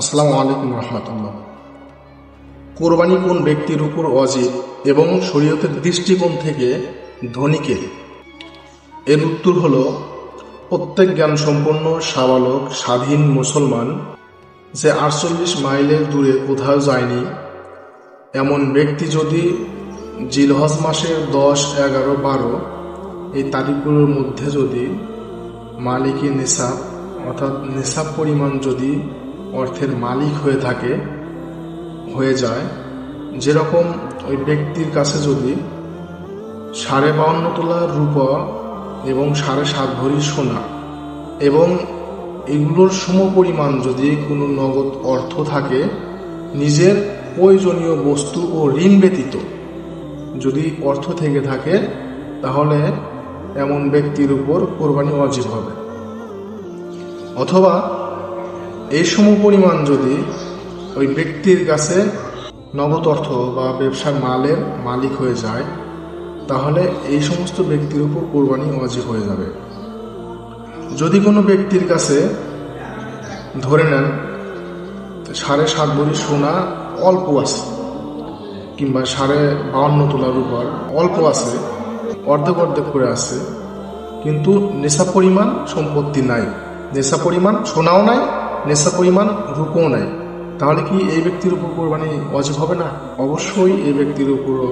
আসসালামু আলাইকুম রহমতুল্লাহ। কোরবানি কোন ব্যক্তির উপর ওয়াজিব এবং শরীয়তের দৃষ্টিকোণ থেকে ধনীকে? এর উত্তর হল, প্রত্যেক জ্ঞান সম্পন্ন সাবালক স্বাধীন মুসলমান যে 48 মাইলের দূরে কোথাও যায়নি এমন ব্যক্তি যদি জিলহজ মাসের 10, 11, 12 এই তারিখগুলোর মধ্যে যদি মালিকি নিসাব অর্থাৎ নিসাব পরিমাণ যদি অর্থের মালিক হয়ে যায়, যেরকম ওই ব্যক্তির কাছে যদি 52.5 তোলা রূপা এবং 7.5 ভরি সোনা এবং এগুলোর সমপরিমাণ যদি কোনো নগদ অর্থ থাকে, নিজের প্রয়োজনীয় বস্তু ও ঋণ ব্যতীত যদি অর্থ থেকে থাকে, তাহলে এমন ব্যক্তির উপর কোরবানি ওয়াজিব হবে। অথবা এই সমপরিমাণ যদি ওই ব্যক্তির কাছে নগদ অর্থ বা ব্যবসার মালের মালিক হয়ে যায়, তাহলে এই সমস্ত ব্যক্তির উপর কোরবানি ওয়াজিব হয়ে যাবে। যদি কোনো ব্যক্তির কাছে ধরে নেন 7.5 ভরি সোনা অল্প আছে, কিংবা 52 তোলা রূপার অল্প আছে, অর্ধেক অর্ধেক করে আছে, কিন্তু নেশা পরিমাণ সম্পত্তি নাই, নেশা পরিমাণ সোনাও নাই, নেশা পরিমাণ রূপও নাই, তাহলে কি এই ব্যক্তির উপর কোরবানি ওয়াজিব হবে না? অবশ্যই এই ব্যক্তির উপরও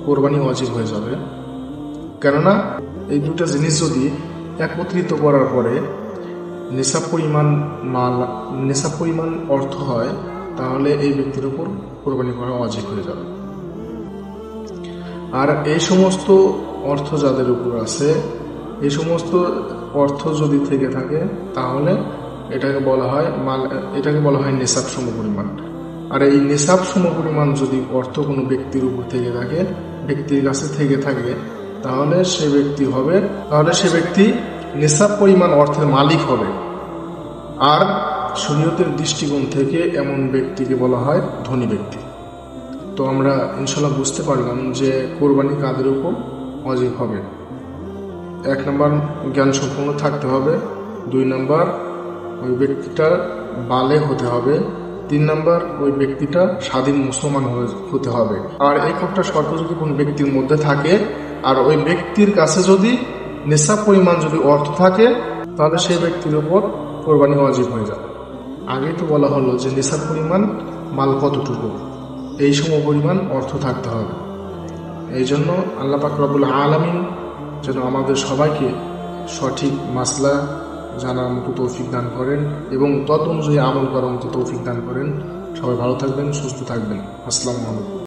কোরবানি ওয়াজিব হয়ে যাবে। কেননা এই দুটা জিনিস যদি একত্রিত করার পরে নেশাব পরিমাণ অর্থ হয়, তাহলে এই ব্যক্তির উপর কোরবানি করা ওয়াজিব হয়ে যাবে। আর এই সমস্ত অর্থ যাদের উপর আছে, এই সমস্ত অর্থ যদি থেকে থাকে, তাহলে এটাকে বলা হয় নেশাব সমপরিমাণ। আর এই নেশাব সমপরিমাণ যদি অর্থ কোনো ব্যক্তির উপর থেকে থাকে, ব্যক্তির কাছে থেকে থাকে, তাহলে সে ব্যক্তি নেশাব পরিমাণ অর্থের মালিক হবে। আর শরীয়তের দৃষ্টিকোণ থেকে এমন ব্যক্তিকে বলা হয় ধনী ব্যক্তি। তো আমরা ইনশাল্লাহ বুঝতে পারলাম যে কোরবানি কাদের উপর ওয়াজিব হবে। 1 নম্বর, জ্ঞান সম্পন্ন থাকতে হবে। 2 নম্বর, ওই ব্যক্তিটার বালে হতে হবে। 3 নম্বর, ওই ব্যক্তিটা স্বাধীন মুসলমান হতে হবে। আর এই কয়েকটা শর্ত যদি কোনো ব্যক্তির মধ্যে থাকে, আর ওই ব্যক্তির কাছে যদি নেশাব পরিমাণ যদি অর্থ থাকে, তাহলে সেই ব্যক্তির উপর কোরবানি ওয়াজিব হয়ে যাবে। আগেই তো বলা হলো যে নেশাব পরিমাণ মাল কতটুকু, এই সমপরিমাণ অর্থ থাকতে হবে। এই জন্য আল্লাহ পাক রব্বুল আলামিন যেন আমাদের সবাইকে সঠিক মাসলা জানার মতো তৌফিক দান করেন এবং তদ অনুযায়ী আমল করার মতো তৌফিক দান করেন। সবাই ভালো থাকবেন, সুস্থ থাকবেন। আসসালামু আলাইকুম।